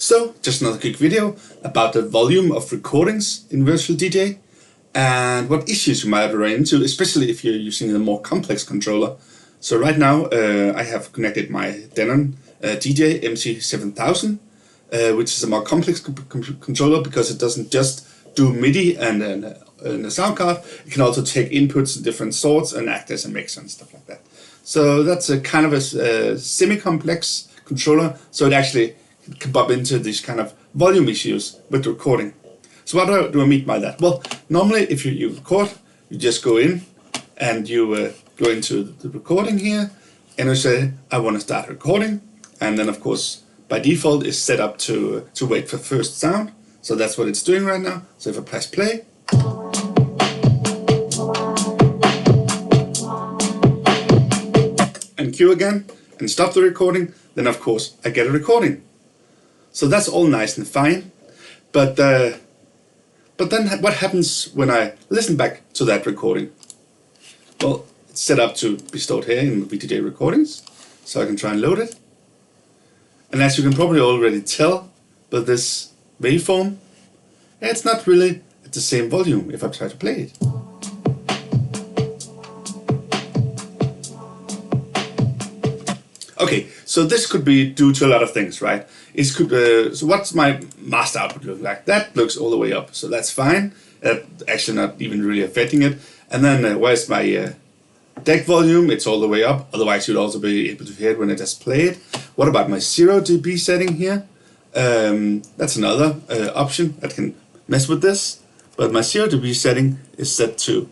So, just another quick video about the volume of recordings in Virtual DJ and what issues you might run into, especially if you're using a more complex controller. So right now I have connected my Denon DJ7000, which is a more complex controller because it doesn't just do MIDI and a sound card. It can also take inputs of different sorts and act as a mixer and stuff like that. So that's a kind of a semi-complex controller, so it actually can bump into these kind of volume issues with recording. So what do I mean by that? Well, normally if you record, you just go in and you go into the recording here and you say, I want to start recording. And then of course, by default, it's set up to wait for first sound. So that's what it's doing right now. So if I press play, and cue again, and stop the recording, then of course I get a recording. So that's all nice and fine, but then what happens when I listen back to that recording? Well, it's set up to be stored here in VDJ recordings, so I can try and load it. And as you can probably already tell by this waveform, it's not really at the same volume if I try to play it. Okay, so this could be due to a lot of things, right? It could. So what's my master output look like? That looks all the way up, so that's fine. Actually not even really affecting it. And then where's my deck volume? It's all the way up, otherwise you'd also be able to hear it when I just play it. What about my 0 dB setting here? That's another option that can mess with this. But my 0 dB setting is set to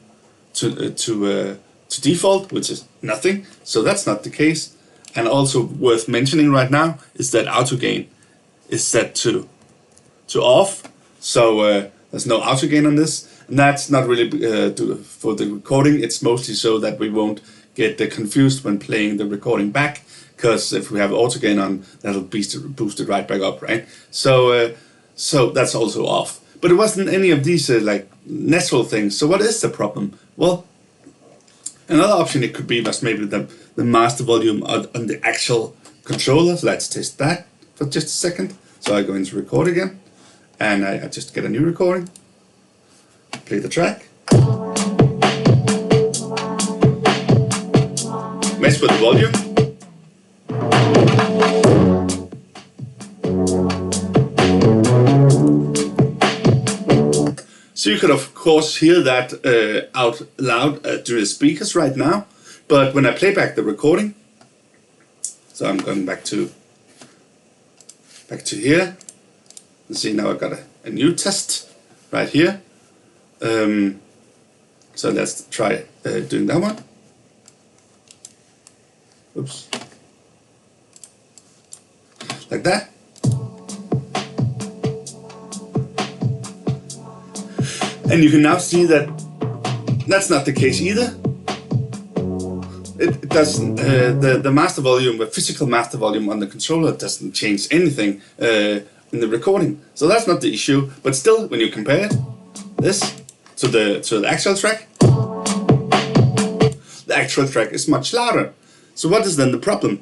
default, which is nothing, so that's not the case. And also worth mentioning right now is that auto gain is set to off, so there's no auto gain on this, and that's not really for the recording. It's mostly so that we won't get confused when playing the recording back, because if we have auto gain on, that'll boost it right back up, right? So so that's also off. But it wasn't any of these like natural things. So what is the problem? Well, another option it could be was maybe the master volume on the actual controller. So let's test that for just a second. So I go into record again, and I just get a new recording, play the track, mess with the volume, so you could of course hear that out loud through the speakers right now. But when I play back the recording, so I'm going back to here, and see now I've got a new test right here. So let's try doing that one. Oops, like that. And you can now see that that's not the case either. It doesn't, the master volume, the physical master volume on the controller doesn't change anything in the recording. So that's not the issue, but still when you compare this to the actual track, the actual track is much louder. So what is then the problem?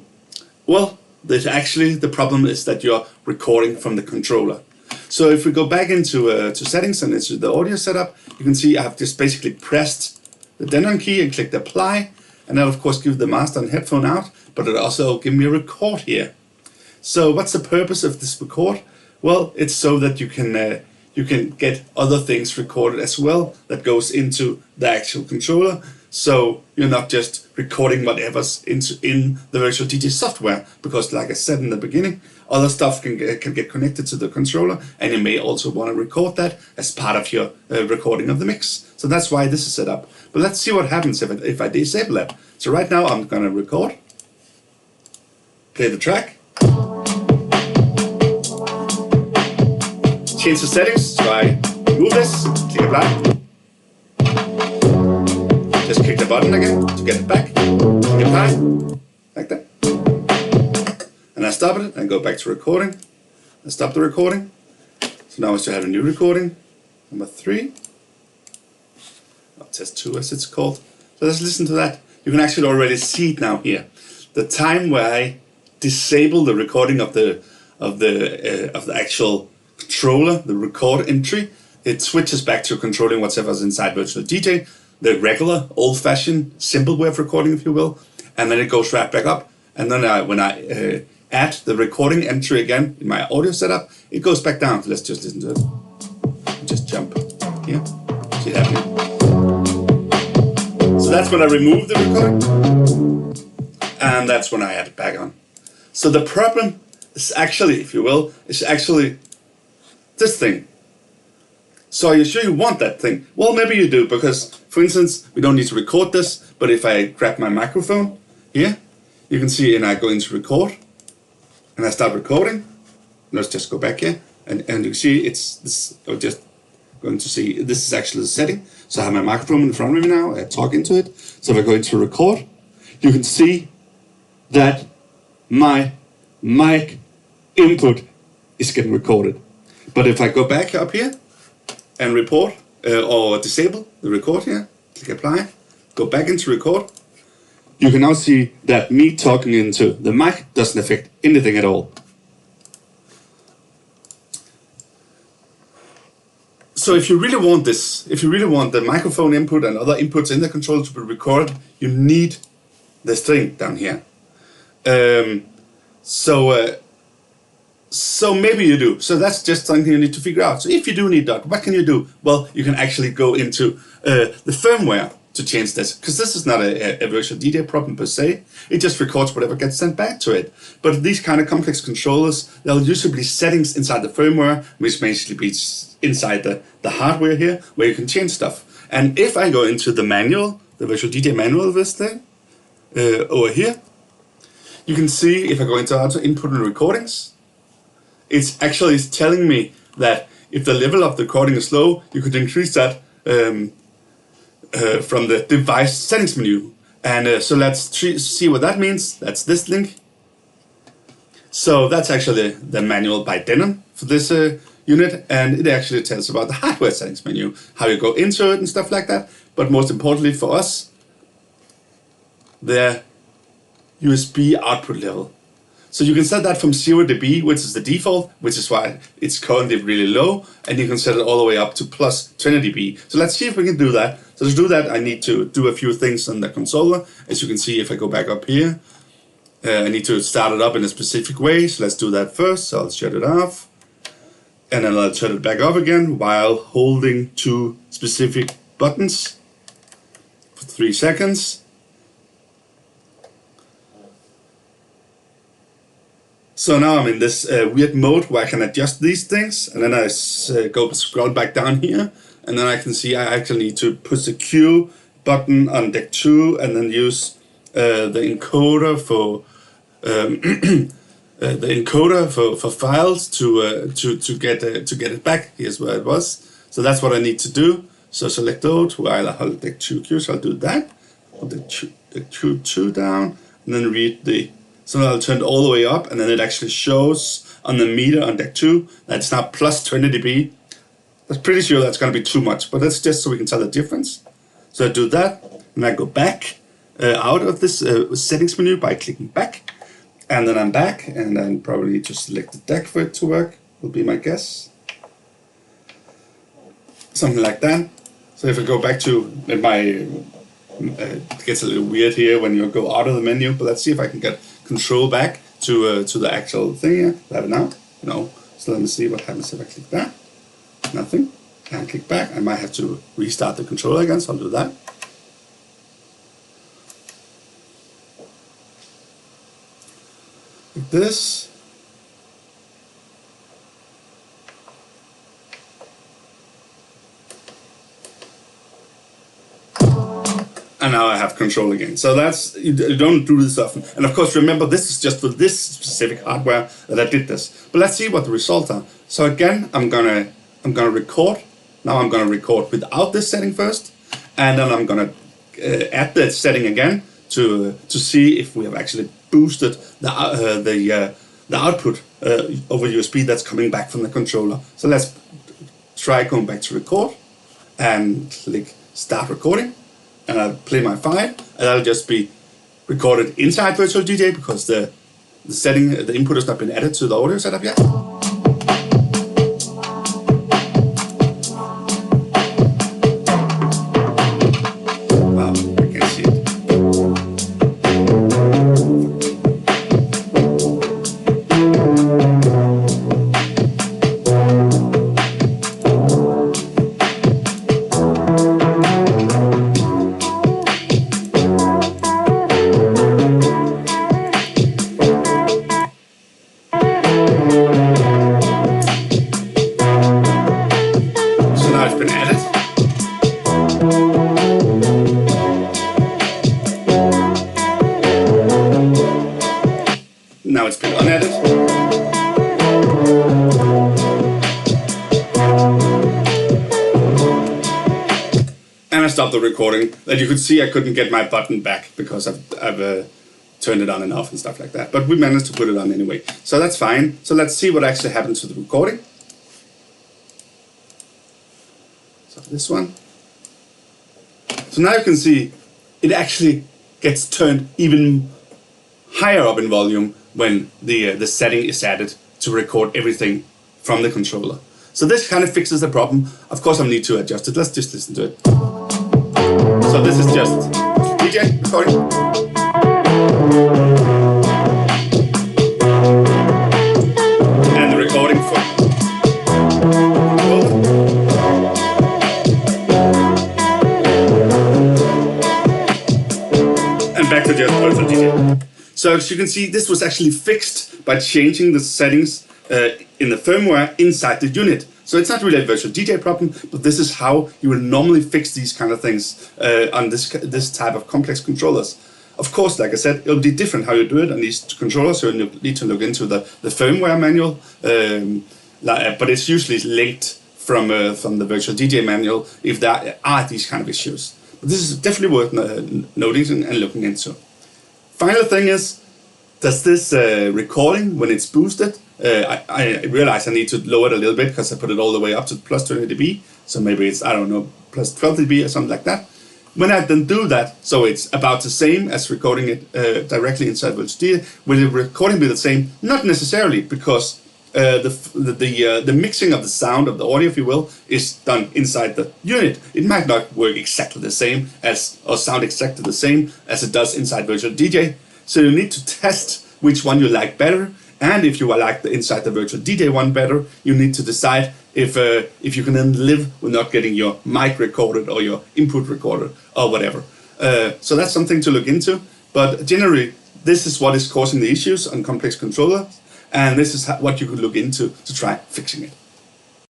Well, the problem is that you're recording from the controller. So if we go back into to settings and into the audio setup, you can see I've just basically pressed the Denon key and clicked apply. And that'll of course give the master and headphone out, but it'll also give me a record here. So what's the purpose of this record? Well, it's so that you can get other things recorded as well that goes into the actual controller. So you're not just recording whatever's in the Virtual DJ software, because like I said in the beginning, other stuff can get connected to the controller, and you may also want to record that as part of your recording of the mix. So that's why this is set up. But let's see what happens if I disable that. So right now I'm going to record, play the track, change the settings, so I move this, click apply, just click the button again to get it back, click apply, like that. And I stop it and go back to recording. I stop the recording. So now I still have a new recording, number 3. Or test 2 as it's called. So let's listen to that. You can actually already see it now here. The time where I disable the recording of the of the actual controller, the record entry, it switches back to controlling whatever's inside Virtual DJ, the regular, old-fashioned, simple way of recording, if you will, and then it goes right back up. And then when I add the recording entry again in my audio setup, it goes back down. Let's just listen to it. Just jump here. See it happening. So that's when I remove the recording, and that's when I add it back on. So the problem is actually, if you will, is actually this thing. So are you sure you want that thing? Well, maybe you do, because, for instance, we don't need to record this, but if I grab my microphone here, you can see, and I go into record, and I start recording. Let's just go back here, and you see it's this. I'm just going to see, this is actually the setting. So I have my microphone in front of me now, I talk into it. So if I go into record, you can see that my mic input is getting recorded. But if I go back up here, and report or disable the record here, click apply, go back into record, you can now see that me talking into the mic doesn't affect anything at all. So if you really want this, if you really want the microphone input and other inputs in the controller to be recorded, you need this thing down here. So maybe you do. So that's just something you need to figure out. So if you do need that, what can you do? Well, you can actually go into the firmware to change this, because this is not a virtual DJ problem per se. It just records whatever gets sent back to it. But these kind of complex controllers, there'll usually be settings inside the firmware, which basically be inside the hardware here, where you can change stuff. And if I go into the manual, the virtual DJ manual of this thing, over here, you can see if I go into auto input and recordings, it's actually telling me that if the level of the recording is low, you could increase that from the device settings menu. And so let's see what that means. That's this link. So that's actually the manual by Denon for this unit, and it actually tells about the hardware settings menu, how you go into it and stuff like that. But most importantly for us, the USB output level. So you can set that from 0 dB, which is the default, which is why it's currently really low, and you can set it all the way up to plus 20 dB. So let's see if we can do that. So to do that, I need to do a few things on the controller. As you can see, if I go back up here, I need to start it up in a specific way. So let's do that first. So I'll shut it off, and then I'll turn it back off again while holding two specific buttons for 3 seconds. So now I'm in this weird mode where I can adjust these things, and then I go scroll back down here, and then I can see I actually need to push the Q button on deck 2, and then use the encoder for for files to get it back. Here's where it was. So that's what I need to do. So select those while I hold deck 2 Q. So I'll do that. Hold deck 2 down, and then read the. So I'll turn it all the way up, and then it actually shows on the meter on deck 2 that it's now plus 20 dB. I'm pretty sure that's going to be too much, but that's just so we can tell the difference. So I do that, and I go back out of this settings menu by clicking back, and then I'm back, and then probably just select the deck for it to work, will be my guess. Something like that. So if I go back to my, it gets a little weird here when you go out of the menu, but let's see if I can get control back to the actual thing here. Do I have it now? No. So let me see what happens if I click that. Nothing. And click back. I might have to restart the controller again, so I'll do that. Like this. And now I have control again. So that's, you don't do this often. And of course, remember, this is just for this specific hardware that I did this. But let's see what the results are. So again, I'm gonna record. Now I'm gonna record without this setting first, and then I'm gonna add that setting again to see if we have actually boosted the output over USB that's coming back from the controller. So let's try going back to record and click start recording. And I'll play my file, and that'll just be recorded inside Virtual DJ because the the setting, the input has not been added to the audio setup yet. Wow, I can see it. Now it's been unedited. And I stopped the recording. As you could see, I couldn't get my button back because I've turned it on and off and stuff like that. But we managed to put it on anyway. So that's fine. So let's see what actually happened to the recording. So this one. So now you can see it actually gets turned even higher up in volume when the setting is added to record everything from the controller. So this kind of fixes the problem. Of course I need to adjust it. Let's just listen to it. So this is just DJ recording. And the recording for and back to just virtual DJ. So as you can see, this was actually fixed by changing the settings in the firmware inside the unit. So it's not really a virtual DJ problem, but this is how you will normally fix these kind of things on this type of complex controllers. Of course, like I said, it'll be different how you do it on these controllers, so you need to look into the firmware manual, but it's usually linked from the virtual DJ manual if there are these kind of issues. But this is definitely worth noting and looking into. Final thing is, does this recording, when it's boosted, I realize I need to lower it a little bit because I put it all the way up to plus 20 dB, so maybe it's, I don't know, plus 12 dB or something like that. When I then do that, so it's about the same as recording it directly inside virtual DJ, will the recording be the same? Not necessarily, because the mixing of the sound of the audio, if you will, is done inside the unit. It might not work exactly the same as, or sound exactly the same as it does inside virtual DJ. So you need to test which one you like better, and if you like the inside the virtual DJ one better, you need to decide if you can then live with not getting your mic recorded or your input recorded or whatever. So that's something to look into. But generally, this is what is causing the issues on complex controllers. And this is what you could look into to try fixing it.